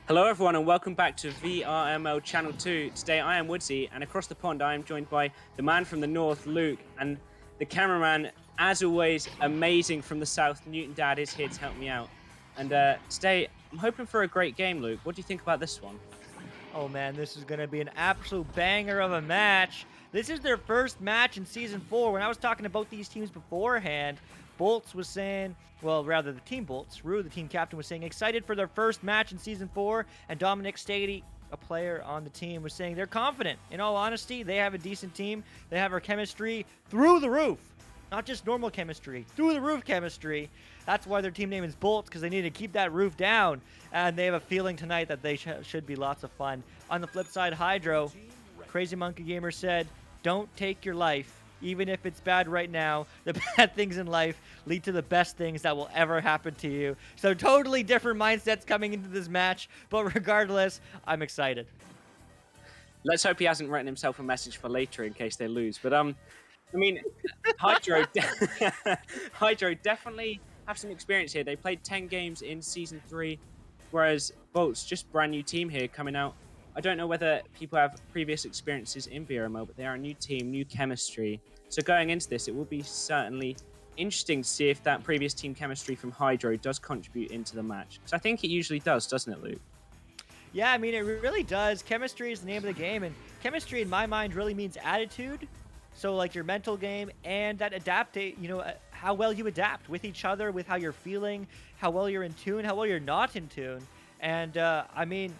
Hello, everyone, and welcome back to VRML Channel 2. Today, I am Woodsy, and across the pond, I am joined by the man from the north, Luke, and the cameraman, as always, amazing from the south, Newton Dad, is here to help me out. And today, I'm hoping for a great game, Luke. What do you think about this one? Oh man, this is going to be an absolute banger of a match. This is their first match in Season 4. When I was talking about these teams beforehand, Boltz was saying, well, rather the team Boltz, Rue, the team captain, was saying excited for their first match in Season 4, and Dominic Stady, a player on the team, was saying they're confident. In all honesty, they have a decent team. They have our chemistry through the roof. Not just normal chemistry, through the roof chemistry. That's why their team name is Boltz, because they need to keep that roof down. And they have a feeling tonight that they should be lots of fun. On the flip side, Hydro, Crazy Monkey Gamer said, don't take your life, even if it's bad right now. The bad things in life lead to the best things that will ever happen to you. So totally different mindsets coming into this match. But regardless, I'm excited. Let's hope he hasn't written himself a message for later in case they lose. But I mean, Hydro, Hydro definitely have some experience here. They played 10 games in Season 3, whereas Bolt's just brand new team here coming out. I don't know whether people have previous experiences in VRML, but they are a new team, new chemistry. So going into this, it will be certainly interesting to see if that previous team chemistry from Hydro does contribute into the match. Because I think it usually does, doesn't it, Luke? Yeah, I mean, it really does. Chemistry is the name of the game, and chemistry, in my mind, really means attitude. So, like your mental game and that how well you adapt with each other, with how you're feeling, how well you're in tune, how well you're not in tune. And, I mean,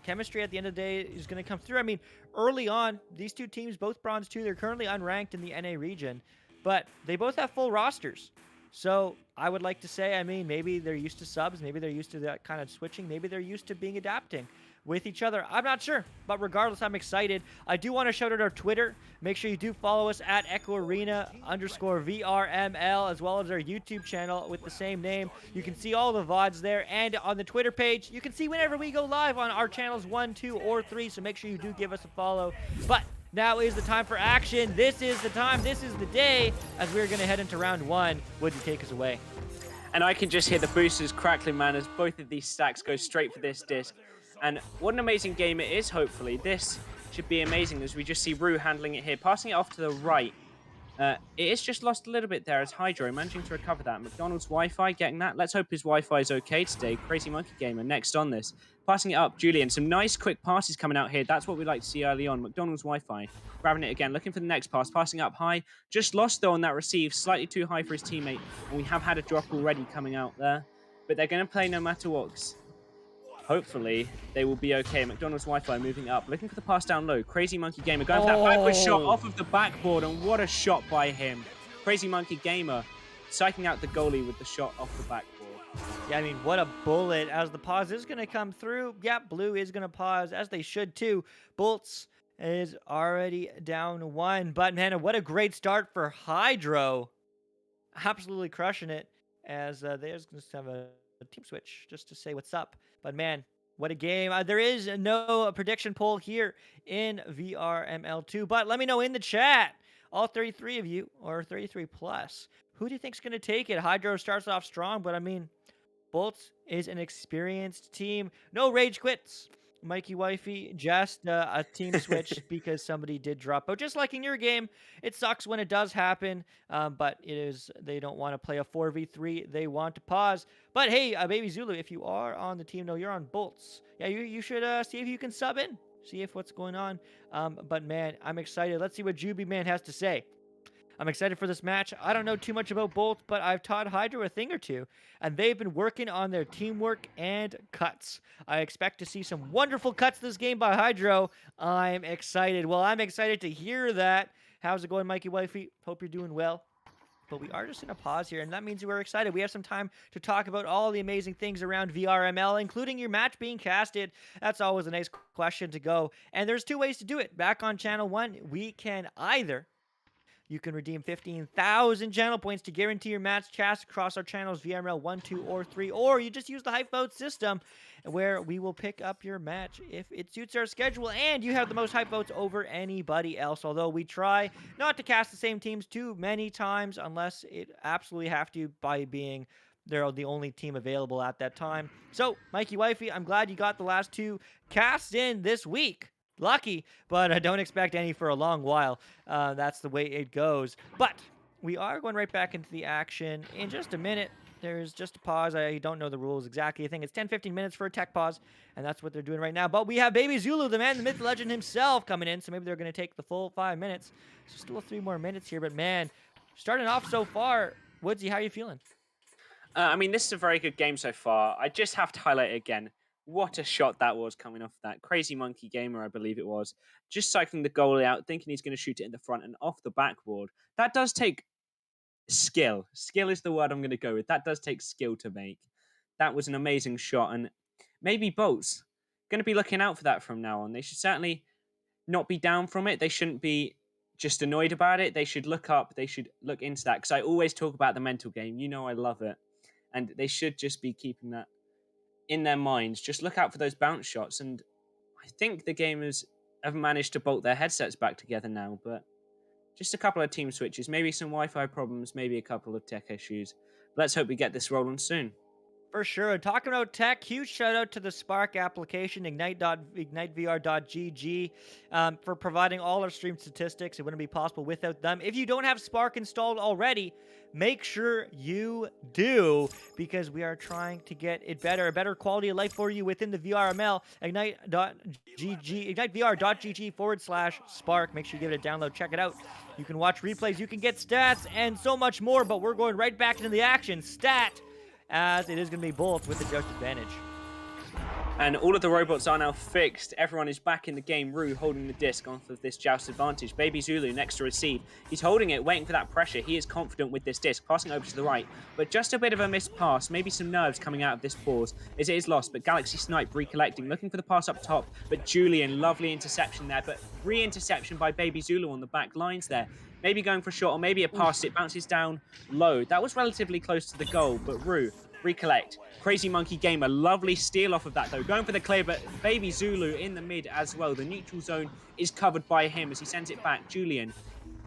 chemistry at the end of the day is going to come through. I mean, early on, these two teams, both Bronze 2, they're currently unranked in the NA region, but they both have full rosters. So I would like to say, I mean, maybe they're used to subs, maybe they're used to that kind of switching, maybe they're used to being adapting with each other. I'm not sure, but regardless, I'm excited. I do want to shout out our Twitter. Make sure you do follow us at Echo Arena _VRML, as well as our YouTube channel with the same name. You can see all the VODs there, and on the Twitter page, you can see whenever we go live on our channels 1, 2, or 3, so make sure you do give us a follow. But now is the time for action. This is the time. This is the day, as we're going to head into round 1. Would you take us away? And I can just hear the boosters crackling, man, as both of these stacks go straight for this disc. And what an amazing game it is, hopefully. This should be amazing as we just see Rue handling it here, passing it off to the right. It is just lost a little bit there as Hydro managing to recover that. McDonald's Wi-Fi getting that. Let's hope his Wi-Fi is okay today. Crazy Monkey Gamer next on this. Passing it up, Julian. Some nice quick passes coming out here. That's what we like to see early on. McDonald's Wi-Fi grabbing it again, looking for the next pass, passing up high. Just lost though on that receive, slightly too high for his teammate. And we have had a drop already coming out there. But they're going to play no matter what. Hopefully, they will be okay. McDonald's Wi-Fi moving up, looking for the pass down low. Crazy Monkey Gamer going for that backward shot off of the backboard, and what a shot by him. Crazy Monkey Gamer psyching out the goalie with the shot off the backboard. Yeah, I mean, what a bullet. As the pause is going to come through, yeah, Blue is going to pause, as they should too. Boltz is already down 1, but man, what a great start for Hydro. Absolutely crushing it, as they're just going to have a team switch just to say what's up. But man, what a game. There is no prediction poll here in VRML2, but let me know in the chat, all 33 of you, or 33 plus, who do you think's going to take it? Hydro starts off strong, but I mean, Boltz is an experienced team. No rage quits. Mikey Wifey, just a team switch because somebody did drop out. Just like in your game, it sucks when it does happen, but they don't want to play a 4v3. They want to pause. But hey, Baby Zulu, if you are on the team, no, you're on Boltz. Yeah, you should see if you can sub in. See if what's going on. But man, I'm excited. Let's see what Juby Man has to say. I'm excited for this match. I don't know too much about Boltz, but I've taught Hydro a thing or two, and they've been working on their teamwork and cuts. I expect to see some wonderful cuts this game by Hydro. I'm excited. Well, I'm excited to hear that. How's it going, Mikey Wifey? Hope you're doing well. But we are just in a pause here, and that means we're excited. We have some time to talk about all the amazing things around VRML, including your match being casted. That's always a nice question to go. And there's 2 ways to do it. Back on Channel 1, we can either you can redeem 15,000 channel points to guarantee your match cast across our channels VRML 1, 2, or 3, or you just use the hype vote system where we will pick up your match if it suits our schedule and you have the most hype votes over anybody else. Although we try not to cast the same teams too many times unless it absolutely have to by being they're the only team available at that time. So, Mikey Wifey, I'm glad you got the last 2 casts in this week. Lucky, but I don't expect any for a long while. That's the way it goes. But we are going right back into the action in just a minute. There's just a pause. I don't know the rules exactly. I think it's 10-15 minutes for a tech pause, and that's what they're doing right now. But we have Baby Zulu, the man, the myth, the legend himself, coming in, so maybe they're going to take the full 5 minutes. So still 3 more minutes here, but man, starting off so far, Woodsy, how are you feeling? I mean, this is a very good game so far. I just have to highlight it again. What a shot that was coming off that. Crazy Monkey Gamer, I believe it was. Just cycling the goalie out, thinking he's going to shoot it in the front and off the backboard. That does take skill. Skill is the word I'm going to go with. That does take skill to make. That was an amazing shot. And maybe Boltz going to be looking out for that from now on. They should certainly not be down from it. They shouldn't be just annoyed about it. They should look up. They should look into that. Because I always talk about the mental game. You know I love it. And they should just be keeping that in their minds. Just look out for those bounce shots. And I think the gamers have managed to bolt their headsets back together now. But just a couple of team switches. Maybe some Wi-Fi problems. Maybe a couple of tech issues. Let's hope we get this rolling soon. For sure. Talking about tech, huge shout out to the Spark application, ignitevr.gg, for providing all our stream statistics. It wouldn't be possible without them. If you don't have Spark installed already, make sure you do, because we are trying to get it better, a better quality of life for you within the VRML, ignitevr.gg/Spark. Make sure you give it a download, check it out. You can watch replays, you can get stats, and so much more, but we're going right back into the action. Stat, as it is going to be Boltz with the joust advantage. And all of the robots are now fixed. Everyone is back in the game. Rue holding the disc off of this joust advantage. Baby Zulu next to receive. He's holding it, waiting for that pressure. He is confident with this disc, passing over to the right. But just a bit of a missed pass. Maybe some nerves coming out of this pause as it is lost. But Galaxy Snipe recollecting, looking for the pass up top. But Julian, lovely interception there. But re-interception by Baby Zulu on the back lines there. Maybe going for a shot or maybe a pass. It bounces down low. That was relatively close to the goal. But Rue, recollect. Crazy Monkey Gamer, lovely steal off of that though. Going for the clear, but Baby Zulu in the mid as well. The neutral zone is covered by him as he sends it back. Julian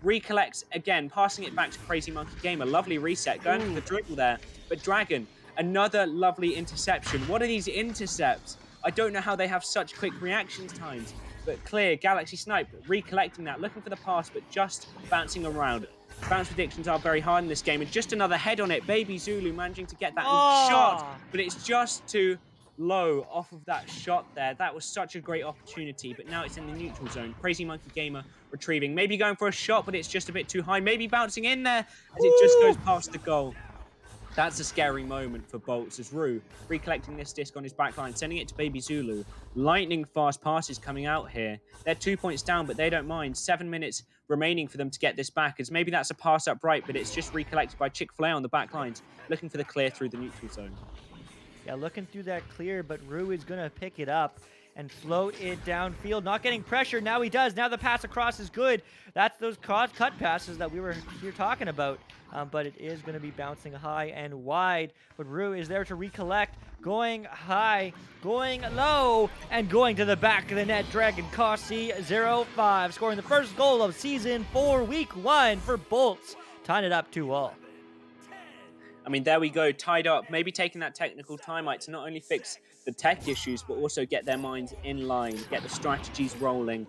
recollects again, passing it back to Crazy Monkey Gamer. Lovely reset, going for the dribble there. But Dragon, another lovely interception. What are these intercepts? I don't know how they have such quick reaction times. But clear, Galaxy Snipe recollecting that, looking for the pass, but just bouncing around. Bounce predictions are very hard in this game, and just another head on it. Baby Zulu managing to get that shot, but it's just too low off of that shot there. That was such a great opportunity, but now it's in the neutral zone. Crazy Monkey Gamer retrieving, maybe going for a shot, but it's just a bit too high. Maybe bouncing in there as it just goes past the goal. That's a scary moment for Boltz as Rue recollecting this disc on his backline, sending it to Baby Zulu. Lightning fast passes coming out here. They're 2 points down, but they don't mind. 7 minutes remaining for them to get this back, as maybe that's a pass up right, but it's just recollected by Chick-fil-A on the back lines, looking for the clear through the neutral zone. Yeah, looking through that clear, but Rue is going to pick it up and float it downfield. Not getting pressure. Now he does. Now the pass across is good. That's those cut passes that we were here talking about. But it is going to be bouncing high and wide. But Rue is there to recollect. Going high, going low, and going to the back of the net. Dragon Kossi 0-5, scoring the first goal of Season 4, Week 1 for Boltz. Tying it up 2-all. I mean, there we go, tied up. Maybe taking that technical timeout to not only fix the tech issues, but also get their minds in line, get the strategies rolling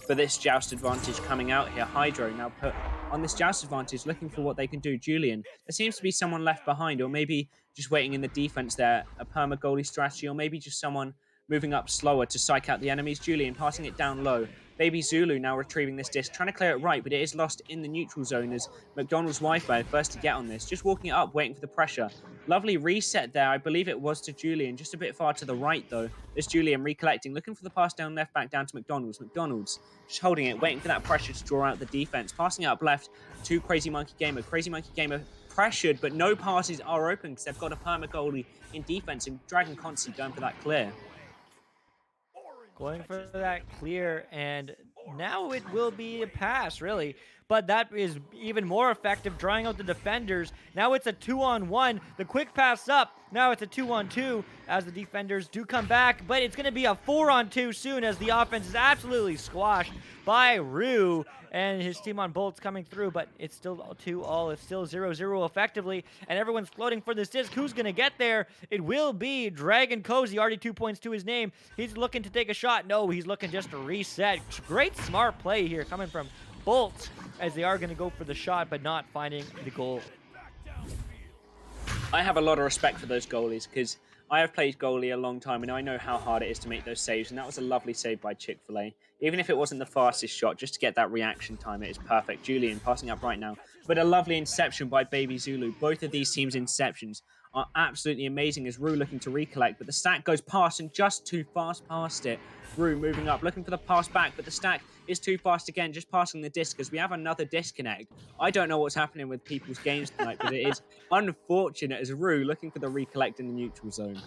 for this joust advantage coming out here. Hydro now put on this joust advantage, looking for what they can do. Julian, there seems to be someone left behind, or maybe just waiting in the defense there, a perma goalie strategy, or maybe just someone moving up slower to psych out the enemies. Julian passing it down low. Baby Zulu now retrieving this disc, trying to clear it right, but it is lost in the neutral zone as McDonald's Wi-Fi first to get on this. Just walking it up, waiting for the pressure. Lovely reset there. I believe it was to Julian, just a bit far to the right though. This Julian recollecting, looking for the pass down left back down to McDonald's. McDonald's just holding it, waiting for that pressure to draw out the defense. Passing it up left to Crazy Monkey Gamer. Crazy Monkey Gamer pressured, but no passes are open because they've got a perma goalie in defense, and Dragon Consi going for that clear. Going for that clear, and now it will be a pass, really. but that is even more effective, drawing out the defenders. Now it's a 2-on-1. The quick pass up. Now it's a 2-on-2 as the defenders do come back, but it's going to be a 4-on-2 soon as the offense is absolutely squashed by Rue and his team on Boltz coming through, but it's still 2-all. It's still 0-0 effectively, and everyone's floating for this disc. Who's going to get there? It will be Dragon Cozy, already 2 points to his name. He's looking to take a shot. No, he's looking just to reset. Great smart play here coming from Boltz as they are going to go for the shot, but not finding the goal. I have a lot of respect for those goalies because I have played goalie a long time and I know how hard it is to make those saves, and that was a lovely save by Chick-fil-A. Even if it wasn't the fastest shot, just to get that reaction time, it is perfect. Julian passing up right now, but a lovely inception by Baby Zulu. Both of these teams' inceptions are absolutely amazing as Rue looking to recollect, but the stack goes past and just too fast past it. Rue moving up, looking for the pass back, but the stack is too fast again, just passing the disc as we have another disconnect. I don't know what's happening with people's games tonight, but it is unfortunate as Rue looking for the recollect in the neutral zone.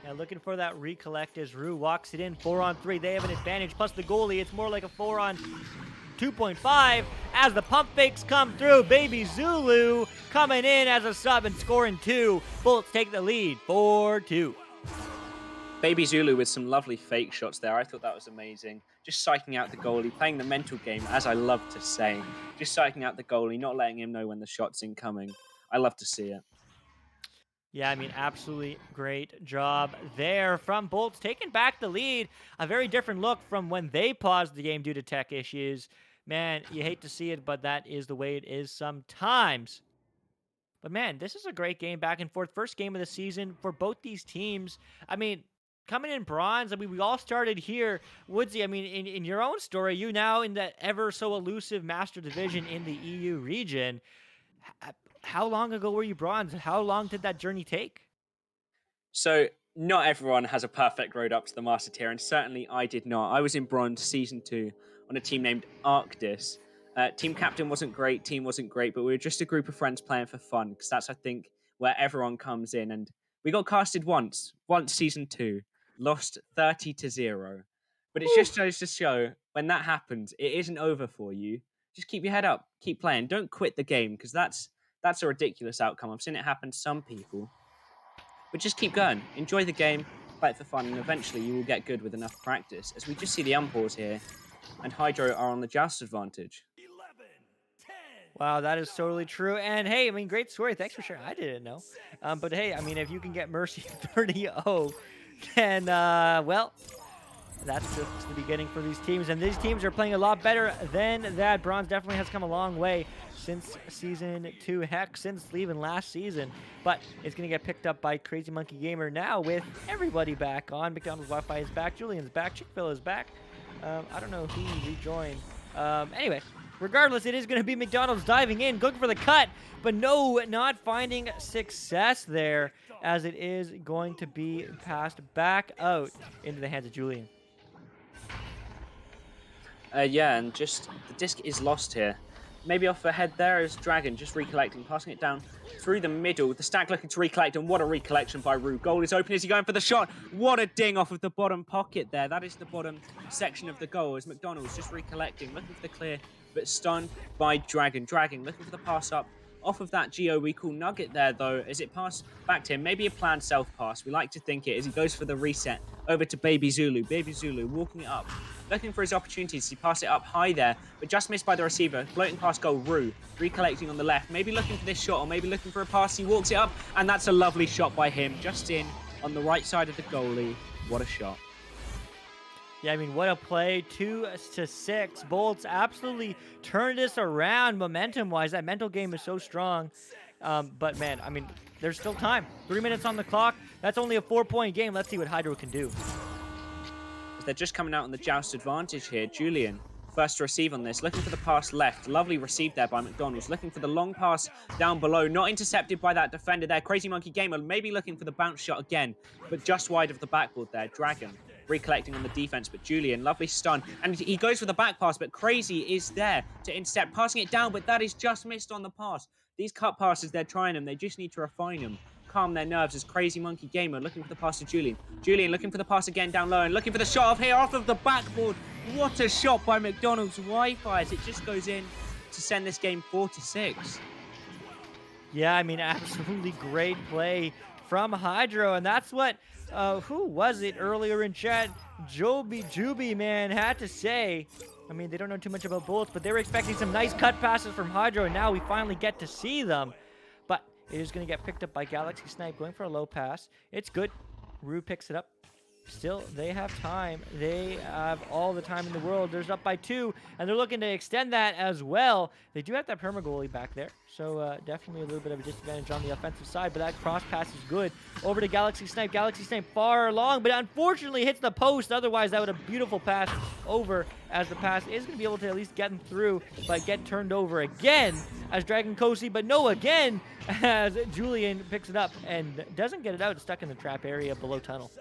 Yeah, looking for that recollect as Rue walks it in 4-on-3. They have an advantage, plus the goalie. It's more like a 4-on-2.5 as the pump fakes come through. Baby Zulu coming in as a sub and scoring 2. Boltz take the lead, 4-2. Baby Zulu with some lovely fake shots there. I thought that was amazing. Just psyching out the goalie, playing the mental game, as I love to say. Just psyching out the goalie, not letting him know when the shot's incoming. I love to see it. Yeah, I mean, absolutely great job there from Boltz, taking back the lead. A very different look from when they paused the game due to tech issues. Man, you hate to see it, but that is the way it is sometimes. But man, this is a great game, back and forth. First game of the season for both these teams. I mean, coming in bronze, I mean, we all started here. Woodsy, I mean, in your own story, you now in that ever so elusive Master Division in the EU region. How long ago were you bronze? How long did that journey take? So, not everyone has a perfect road up to the Master tier, and certainly I did not. I was in bronze Season 2 on a team named Arctis. Team captain wasn't great, team wasn't great, but we were just a group of friends playing for fun, because that's, I think, where everyone comes in. And we got casted once Season 2, lost 30-0. But it just goes to show, when that happens, it isn't over for you. Just keep your head up, keep playing. Don't quit the game, because that's a ridiculous outcome. I've seen it happen to some people. But just keep going. Enjoy the game, play it for fun, and eventually you will get good with enough practice. As we just see the unpause here, and Hydro are on the joust advantage. Wow, that is totally true. And hey, I mean, great story. Thanks for sharing. I didn't know. But hey, I mean, if you can get Mercy 30-0, then, well, that's just the beginning for these teams. And these teams are playing a lot better than that. Bronze definitely has come a long way since Season 2. Heck, since leaving last season. But it's going to get picked up by Crazy Monkey Gamer now with everybody back on. McDonald's Wi-Fi is back. Julian's back. Chick-fil-A is back. I don't know who rejoined. Anyway, regardless, it is going to be McDonald's diving in, looking for the cut. But no, not finding success there, as it is going to be passed back out into the hands of Julian. Yeah, and just the disc is lost here. Maybe off ahead there is Dragon, just recollecting, passing it down through the middle. The stack looking to recollect, and what a recollection by Rue. Goal is open. Is he going for the shot? What a ding off of the bottom pocket there. That is the bottom section of the goal as McDonald's just recollecting, looking for the clear, but stunned by Dragon. Dragon looking for the pass up off of that Geo we call Nugget there, though, as it passed back to him. Maybe a planned self-pass. We like to think it as he goes for the reset over to Baby Zulu. Baby Zulu walking it up, looking for his opportunities. He passed it up high there, but just missed by the receiver. Floating past goal, Rue, recollecting on the left. Maybe looking for this shot, or maybe looking for a pass. He walks it up, and that's a lovely shot by him. Just in on the right side of the goalie. What a shot. Yeah, I mean, what a play. 2-6. Boltz absolutely turned this around momentum-wise. That mental game is so strong. But, man, I mean, there's still time. 3 minutes on the clock. That's only a 4-point game. Let's see what Hydro can do. They're just coming out on the joust advantage here. Julian, first to receive on this, looking for the pass left. Lovely receive there by McDonald's. Looking for the long pass down below. Not intercepted by that defender there. Crazy Monkey Gamer maybe looking for the bounce shot again, but just wide of the backboard there. Dragon recollecting on the defense, but Julian, lovely stun. And he goes for the back pass, but Crazy is there to intercept, passing it down, but that is just missed on the pass. These cut passes, they're trying them. They just need to refine them. Calm their nerves as Crazy Monkey Gamer looking for the pass to Julian. Julian looking for the pass again down low and looking for the shot off here off of the backboard. What a shot by McDonald's Wi-Fi as it just goes in to send this game 4-6. Yeah, I mean, absolutely great play from Hydro, and that's what, who was it earlier in chat? Juby, man, had to say. I mean, they don't know too much about Boltz, but they were expecting some nice cut passes from Hydro, and now we finally get to see them. But it is going to get picked up by Galaxy Snipe, going for a low pass. It's good. Rue picks it up. Still, they have time. They have all the time in the world. They're up by 2, and they're looking to extend that as well. They do have that perma goalie back there, so definitely a little bit of a disadvantage on the offensive side, but that cross pass is good. Over to Galaxy Snipe. Galaxy Snipe far along, but unfortunately hits the post. Otherwise, that would have a beautiful pass over, as the pass is going to be able to at least get him through, but get turned over again as Dragon Kosi, but no again as Julian picks it up and doesn't get it out. It's stuck in the trap area below tunnel.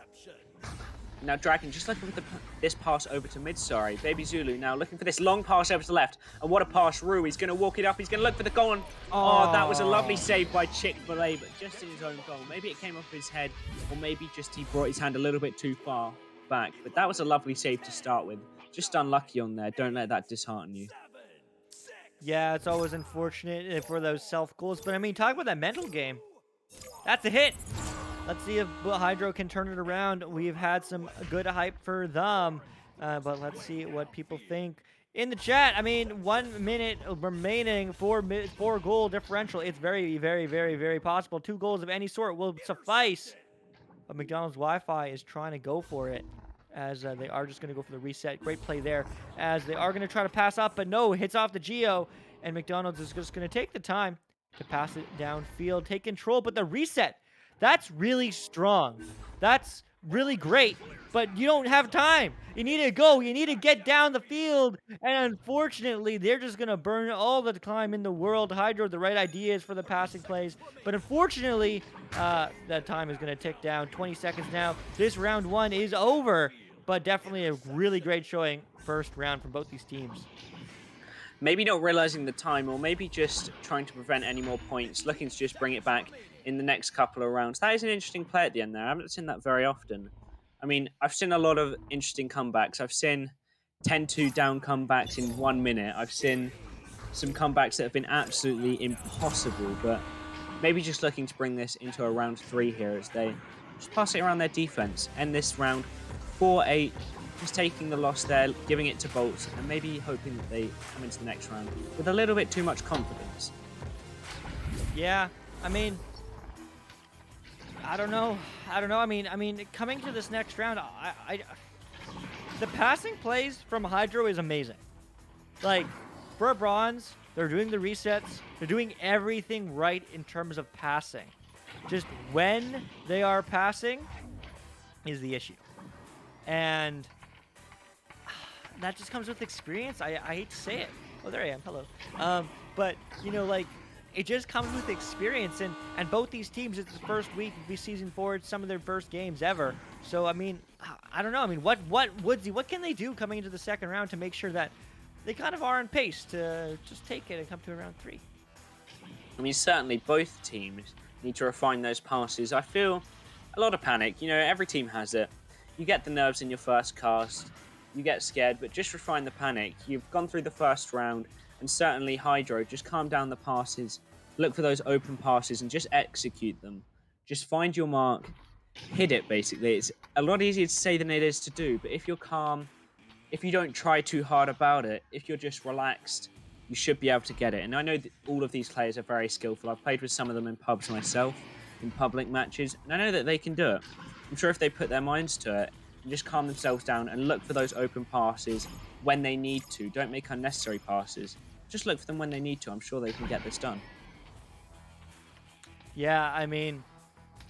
Now Dragon just looking for this pass over to mid, sorry. Baby Zulu now looking for this long pass over to the left. And what a pass, Rue. He's going to walk it up. He's going to look for the goal. And, oh, that was a lovely save by Chick-fil-A, but just in his own goal. Maybe it came off his head, or maybe just he brought his hand a little bit too far back. But that was a lovely save to start with. Just unlucky on there. Don't let that dishearten you. Yeah, it's always unfortunate for those self-goals. But, I mean, talk about that mental game. That's a hit. Let's see if Hydro can turn it around. We've had some good hype for them, but let's see what people think in the chat. I mean, 1 minute remaining, 4-goal differential. It's very, very, very, very possible. 2 goals of any sort will suffice. But McDonald's Wi-Fi is trying to go for it, as they are just going to go for the reset. Great play there, as they are going to try to pass up, but no, hits off the Geo, and McDonald's is just going to take the time to pass it downfield, take control, but the reset, that's really strong. That's really great, but you don't have time. You need to go. You need to get down the field, and unfortunately, they're just going to burn all the time in the world. Hydro, the right ideas for the passing plays, but unfortunately, that time is going to tick down. 20 seconds now. This round 1 is over, but definitely a really great showing first round from both these teams. Maybe not realizing the time, or maybe just trying to prevent any more points, looking to just bring it back in the next couple of rounds. That is an interesting play at the end there. I haven't seen that very often. I mean, I've seen a lot of interesting comebacks. I've seen 10-2 down comebacks in 1 minute. I've seen some comebacks that have been absolutely impossible, but maybe just looking to bring this into a round 3 here as they just pass it around their defense. End this round 4-8, just taking the loss there, giving it to Boltz, and maybe hoping that they come into the next round with a little bit too much confidence. Yeah, I mean, I don't know. I mean, coming to this next round, the passing plays from Hydro is amazing. Like, for a bronze, they're doing the resets. They're doing everything right in terms of passing. Just when they are passing is the issue. And that just comes with experience. I hate to say it. Oh, there I am. Hello. But, you know, like, it just comes with experience, and both these teams, it's the first week of the season 4, it's some of their first games ever. So, I mean, I don't know. I mean, what Woodsy, what can they do coming into the second round to make sure that they kind of are on pace to just take it and come to a round 3? I mean, certainly both teams need to refine those passes. I feel a lot of panic. You know, every team has it. You get the nerves in your first cast, you get scared, but just refine the panic. You've gone through the first round, and certainly Hydro, just calm down the passes, look for those open passes and just execute them. Just find your mark, hit it basically. It's a lot easier to say than it is to do, but if you're calm, if you don't try too hard about it, if you're just relaxed, you should be able to get it. And I know that all of these players are very skillful. I've played with some of them in pubs myself, in public matches, and I know that they can do it. I'm sure if they put their minds to it and just calm themselves down and look for those open passes when they need to, don't make unnecessary passes. Just look for them when they need to. I'm sure they can get this done. Yeah, I mean,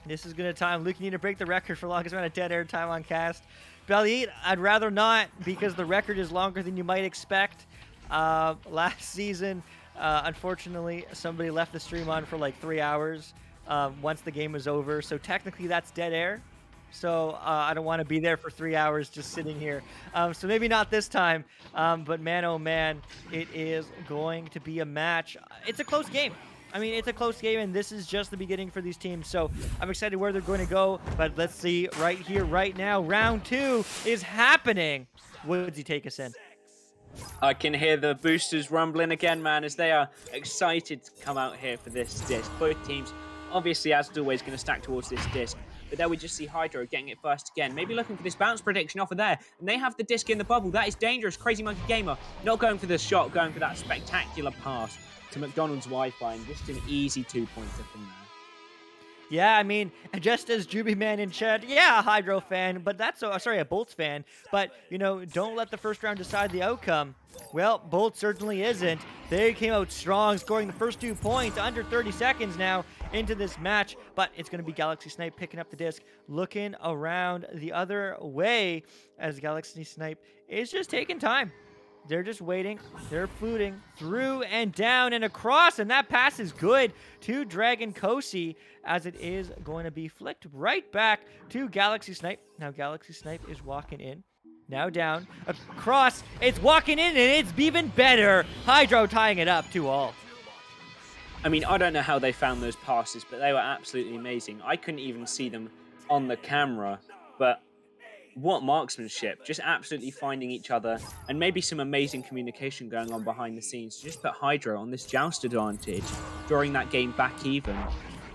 this is going to time. Luke, you need to break the record for longest amount of dead air time on cast. Belly, I'd rather not, because the record is longer than you might expect. Last season, unfortunately, somebody left the stream on for like 3 hours once the game was over. So technically that's dead air. So I don't want to be there for 3 hours just sitting here. So maybe not this time. But man, oh man, it is going to be a match. It's a close game. I mean, it's a close game, and this is just the beginning for these teams. So I'm excited where they're going to go. But let's see right here, right now. Round 2 is happening. Woodsy, take us in. I can hear the boosters rumbling again, man, as they are excited to come out here for this disc. Both teams, obviously, as always, going to stack towards this disc. But there we just see Hydro getting it first again. Maybe looking for this bounce prediction off of there. And they have the disc in the bubble. That is dangerous. Crazy Monkey Gamer not going for the shot, going for that spectacular pass to McDonald's Wi-Fi. And just an easy 2-pointer from there. Yeah, I mean, just as Juby Man in chat, yeah, a Hydro fan, but that's sorry, a Boltz fan. But you know, don't let the first round decide the outcome. Well, Boltz certainly isn't. They came out strong, scoring the first 2 points under 30 seconds now into this match. But it's going to be Galaxy Snipe picking up the disc, looking around the other way as Galaxy Snipe is just taking time. They're just waiting. They're fluting through and down and across, and that pass is good to Dragon Kosi as it is going to be flicked right back to Galaxy Snipe. Now Galaxy Snipe is walking in. Now down, across, it's walking in, and it's even better. Hydro tying it up 2-all. I mean, I don't know how they found those passes, but they were absolutely amazing. I couldn't even see them on the camera, but what marksmanship, just absolutely finding each other, and maybe some amazing communication going on behind the scenes to just put Hydro on this joust advantage, drawing that game back even.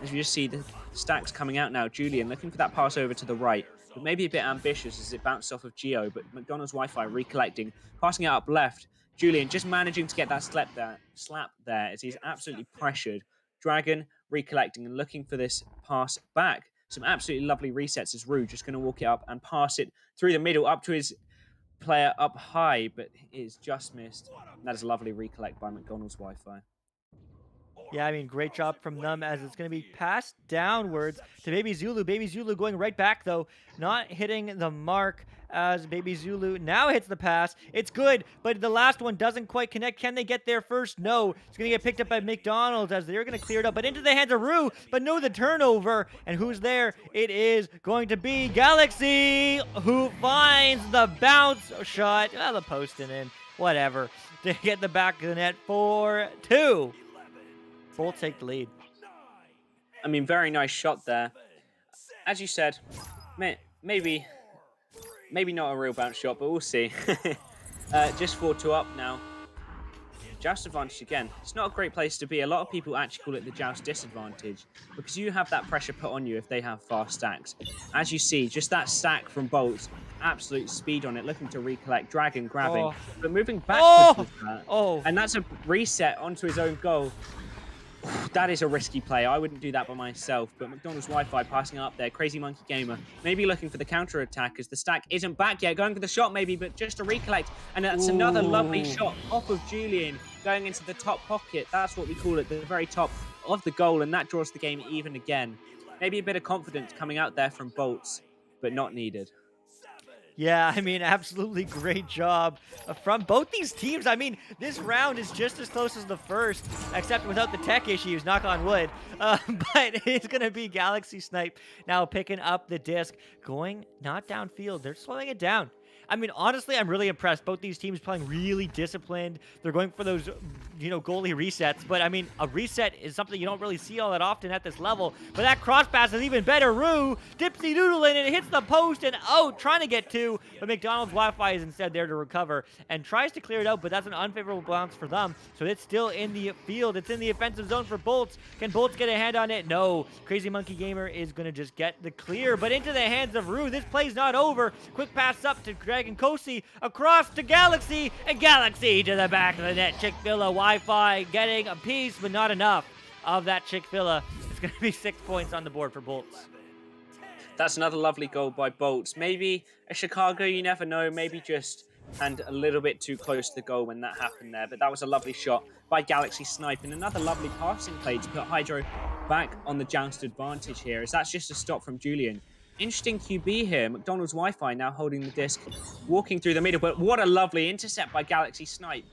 As you just see the stacks coming out now, Julian looking for that pass over to the right, but maybe a bit ambitious as it bounced off of Geo, but McDonald's Wi-Fi recollecting, passing it up left. Julian just managing to get that slap there as he's absolutely pressured. Dragon recollecting and looking for this pass back. Some absolutely lovely resets as Rue just going to walk it up and pass it through the middle up to his player up high, but it is just missed. And that is a lovely recollect by McDonald's Wi-Fi. Yeah, I mean, great job from them as it's going to be passed downwards to Baby Zulu. Baby Zulu going right back, though, not hitting the mark as Baby Zulu now hits the pass. It's good, but the last one doesn't quite connect. Can they get there first? No. It's going to get picked up by McDonald's as they're going to clear it up, but into the hands of Rue, but no, the turnover. And who's there? It is going to be Galaxy, who finds the bounce shot. Well, the post and in, whatever, to get the back of the net for 2. Boltz take the lead. I mean, very nice shot there. As you said, maybe not a real bounce shot, but we'll see. Just 4-2 up now. Joust advantage again. It's not a great place to be. A lot of people actually call it the joust disadvantage because you have that pressure put on you if they have fast stacks. As you see, just that stack from Boltz, absolute speed on it, looking to recollect. Dragon grabbing, but moving backwards with that. And that's a reset onto his own goal. That is a risky play. I wouldn't do that by myself, but McDonald's Wi-Fi passing up there. Crazy Monkey Gamer maybe looking for the counter attack as the stack isn't back yet. Going for the shot maybe, but just to recollect. And that's another lovely shot off of Julian going into the top pocket. That's what we call it, the very top of the goal, and that draws the game even again. Maybe a bit of confidence coming out there from Boltz, but not needed. Yeah, I mean, absolutely great job from both these teams. I mean, this round is just as close as the first, except without the tech issues, knock on wood. But it's going to be Galaxy Snipe now picking up the disc, going not downfield. They're slowing it down. I mean, honestly, I'm really impressed. Both these teams playing really disciplined. They're going for those, goalie resets. But, I mean, a reset is something you don't really see all that often at this level. But that cross pass is even better. Rue, dipsy doodling, and it hits the post and out, trying to get 2. But McDonald's Wi-Fi is instead there to recover and tries to clear it out. But that's an unfavorable bounce for them. So it's still in the field. It's in the offensive zone for Boltz. Can Boltz get a hand on it? No. Crazy Monkey Gamer is going to just get the clear. But into the hands of Rue. This play's not over. Quick pass up to Dragon Kosi across to Galaxy, and Galaxy to the back of the net. Chick-fil-A Wi-Fi getting a piece, but not enough of that Chick-fil-A. It's going to be 6 points on the board for Boltz. That's another lovely goal by Boltz. Maybe a Chicago, you never know. Maybe just and a little bit too close to the goal when that happened there. But that was a lovely shot by Galaxy Snipe, and another lovely passing play to put Hydro back on the joust advantage here, as that's just a stop from Julian. Interesting QB here. McDonald's Wi-Fi now holding the disc, walking through the middle, but what a lovely intercept by Galaxy Snipe.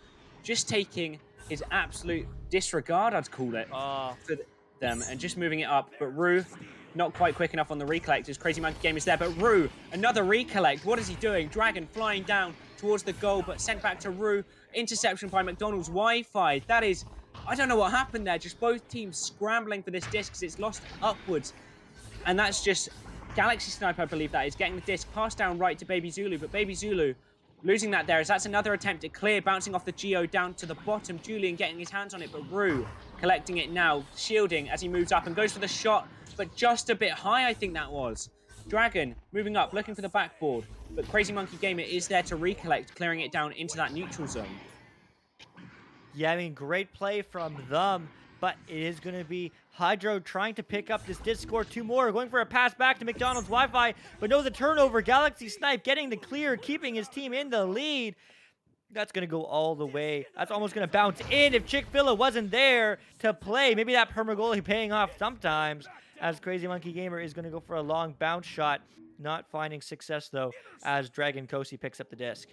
Just taking his absolute disregard, I'd call it, for them, and just moving it up. But Rue, not quite quick enough on the recollect. His Crazy Monkey Game is there, but Rue, another recollect. What is he doing? Dragon flying down towards the goal, but sent back to Rue. Interception by McDonald's Wi-Fi. That is, I don't know what happened there. Just both teams scrambling for this disc because it's lost upwards. And that's just Galaxy Snipe, I believe that is, getting the disc passed down right to Baby Zulu, but Baby Zulu Losing that there as that's another attempt at clear, bouncing off the Geo down to the bottom. Julian getting his hands on it, but Rue collecting it now, shielding as he moves up and goes for the shot, but just a bit high, I think that was. Dragon moving up, looking for the backboard, but Crazy Monkey Gamer is there to recollect, clearing it down into that neutral zone. Yeah, I mean, great play from them, but it is going to be Hydro trying to pick up this disc score. 2 more, going for a pass back to McDonald's Wi-Fi, but no, the turnover. Galaxy Snipe getting the clear, keeping his team in the lead. That's going to go all the way. That's almost going to bounce in if Chick-fil-A wasn't there to play. Maybe that permagoalie paying off sometimes, as Crazy Monkey Gamer is going to go for a long bounce shot. Not finding success, though, as Dragon Kosi picks up the disc.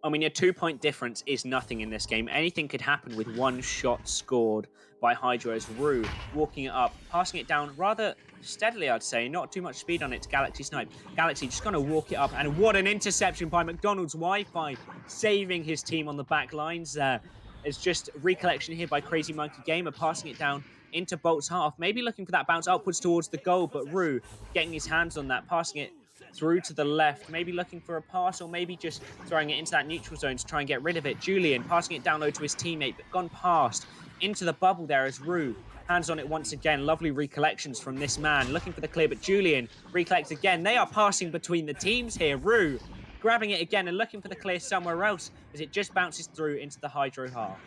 I mean, a 2-point difference is nothing in this game. Anything could happen with one shot scored by Hydro as Rue walking it up, passing it down rather steadily, I'd say. Not too much speed on it to Galaxy Snipe. Galaxy just going to walk it up, and what an interception by McDonald's Wi-Fi, saving his team on the back lines there. It's just recollection here by Crazy Monkey Gamer, passing it down into Bolt's half, maybe looking for that bounce upwards towards the goal, but Rue getting his hands on that, passing it through to the left, maybe looking for a pass or maybe just throwing it into that neutral zone to try and get rid of it. Julian passing it down low to his teammate, but gone past into the bubble there as Rue hands on it once again. Lovely recollections from this man, looking for the clear, but Julian recollects again. They are passing between the teams here. Rue grabbing it again and looking for the clear somewhere else as it just bounces through into the Hydro half.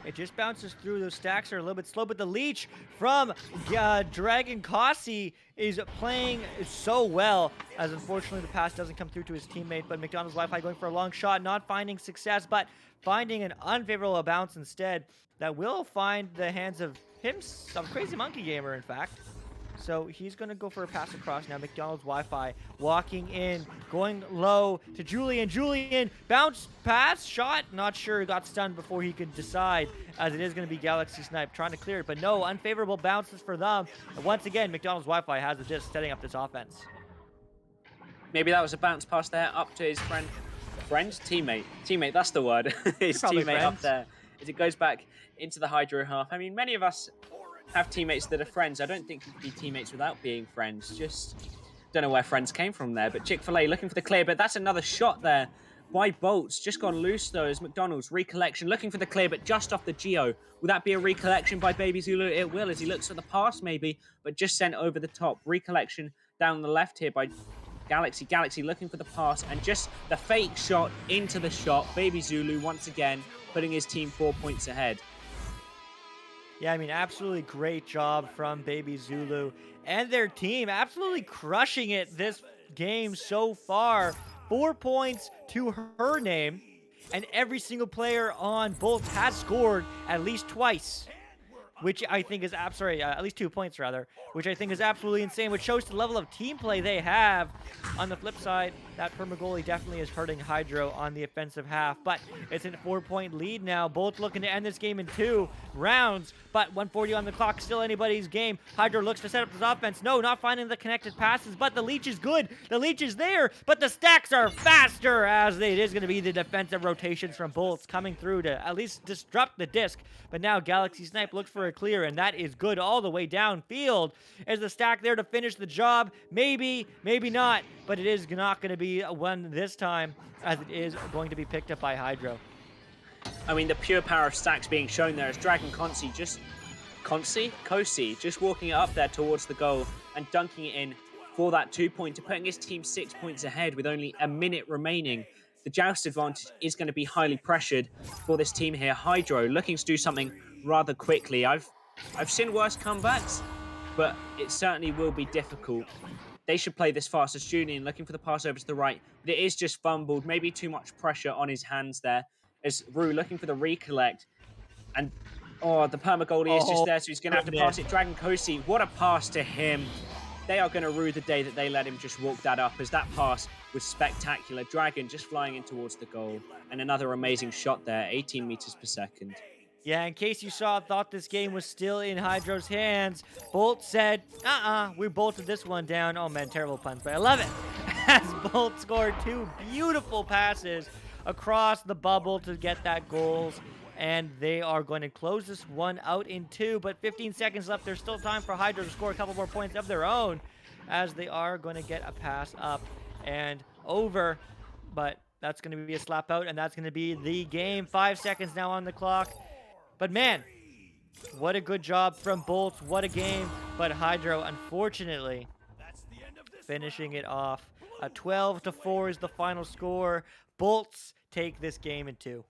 It just bounces through. Those stacks are a little bit slow, but the leech from Dragon Kosi is playing so well, as unfortunately the pass doesn't come through to his teammate, but McDonald's Wi-Fi going for a long shot, not finding success, but finding an unfavorable bounce instead that will find the hands of Crazy Monkey Gamer, in fact. So he's going to go for a pass across now. McDonald's Wi-Fi walking in, going low to Julian. Julian, bounce, pass, shot. Not sure, got stunned before he could decide, as it is going to be Galaxy Snipe trying to clear it. But no, unfavorable bounces for them. And once again, McDonald's Wi-Fi has the disc setting up this offense. Maybe that was a bounce pass there up to his teammate, that's the word. His teammate friends. up there as it goes back into the Hydro half. I mean, many of us have teammates that are friends. I don't think you can be teammates without being friends. Just don't know where friends came from there. But Chick-fil-A looking for the clear, but that's another shot there by Boltz. Just gone loose though as McDonald's recollection, looking for the clear, but just off the Geo. Will that be a recollection by Baby Zulu? It will, as he looks for the pass maybe, but just sent over the top. Recollection down the left here by Galaxy. Galaxy looking for the pass and just the fake shot into the shot. Baby Zulu once again putting his team 4 points ahead. Yeah, I mean, absolutely great job from Baby Zulu and their team. Absolutely crushing it this game so far. 4 points to her name, and every single player on Boltz has scored at least twice, which I think is at least 2 points rather, which I think is absolutely insane, which shows the level of team play they have. On the flip side, that permagoalie definitely is hurting Hydro on the offensive half, but it's a 4-point lead now. Both looking to end this game in 2 rounds, but 1:40 on the clock, still anybody's game. Hydro looks to set up his offense. No, not finding the connected passes, but the leech is good. The leech is there, but the stacks are faster, as it is going to be the defensive rotations from Boltz coming through to at least disrupt the disc. But now Galaxy Snipe looks for a clear, and that is good all the way downfield. Is the stack there to finish the job? Maybe, maybe not, but it is not going to be one this time, as it is going to be picked up by Hydro. I mean, the pure power of stacks being shown there as Dragon Kosi just walking it up there towards the goal and dunking it in for that 2-pointer, putting his team 6 points ahead with only a minute remaining. The joust advantage is going to be highly pressured for this team here. Hydro looking to do something rather quickly. I've seen worse comebacks, but it certainly will be difficult. They should play this fast as Julian looking for the pass over to the right, but it is just fumbled. Maybe too much pressure on his hands there as Rue looking for the recollect. And, the permagoalie is just there, so he's going to have to pass it. Dragon Kosi, what a pass to him. They are going to rue the day that they let him just walk that up, as that pass was spectacular. Dragon just flying in towards the goal. And another amazing shot there, 18 meters per second. Yeah, in case you thought this game was still in Hydro's hands, Boltz said, we bolted this one down. Oh man, terrible puns, but I love it. As Boltz scored 2 beautiful passes across the bubble to get that goals. And they are going to close this one out in 2, but 15 seconds left. There's still time for Hydro to score a couple more points of their own, as they are going to get a pass up and over. but that's going to be a slap out, and that's going to be the game. 5 seconds now on the clock. But man, what a good job from Boltz. What a game. But Hydro, unfortunately, finishing it off. A 12-4 is the final score. Boltz take this game in 2.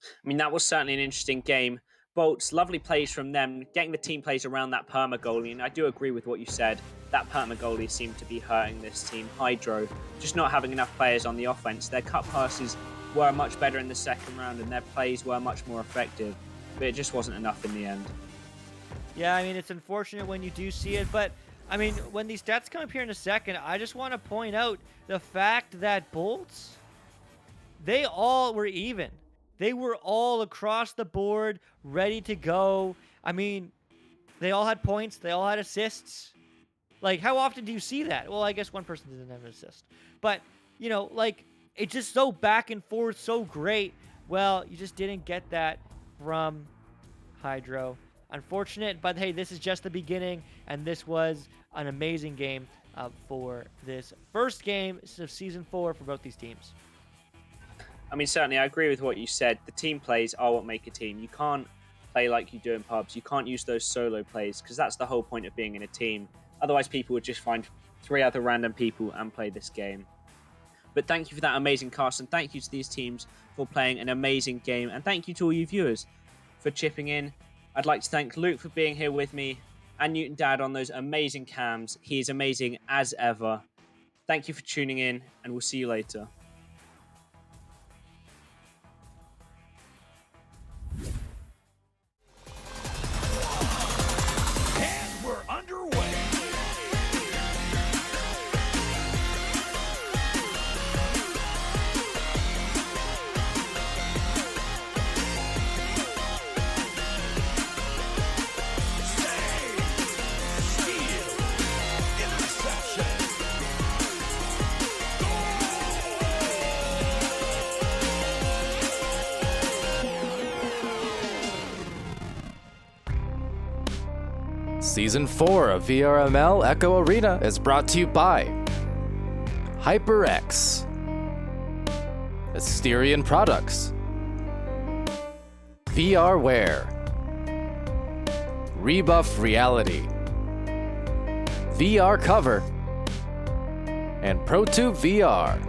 I mean, that was certainly an interesting game. Boltz, lovely plays from them, getting the team plays around that perma goalie. And I do agree with what you said. That perma goalie seemed to be hurting this team. Hydro, just not having enough players on the offense. Their cut passes were much better in the second round, and their plays were much more effective. But it just wasn't enough in the end. Yeah, I mean, it's unfortunate when you do see it, but I mean, when these stats come up here in a second, I just want to point out the fact that Boltz, they all were even. They were all across the board, ready to go. I mean, they all had points. They all had assists. Like, how often do you see that? Well, I guess one person didn't have an assist. But, you know, like, it's just so back and forth, so great. Well, you just didn't get that from Hydro. Unfortunate, but hey, this is just the beginning, and this was an amazing game for this first game of Season 4 for both these teams. I mean, certainly, I agree with what you said. The team plays are what make a team. You can't play like you do in pubs. You can't use those solo plays, because that's the whole point of being in a team. Otherwise, people would just find 3 other random people and play this game. But thank you for that amazing cast, and thank you to these teams for playing an amazing game, and thank you to all you viewers for chipping in. I'd like to thank Luke for being here with me, and Newton Dad on those amazing cams. He is amazing as ever. Thank you for tuning in, and we'll see you later. And we're underway. Season 4 of VRML Echo Arena is brought to you by HyperX, Asterion Products, VRware, Rebuff Reality, VR Cover, and ProTube VR.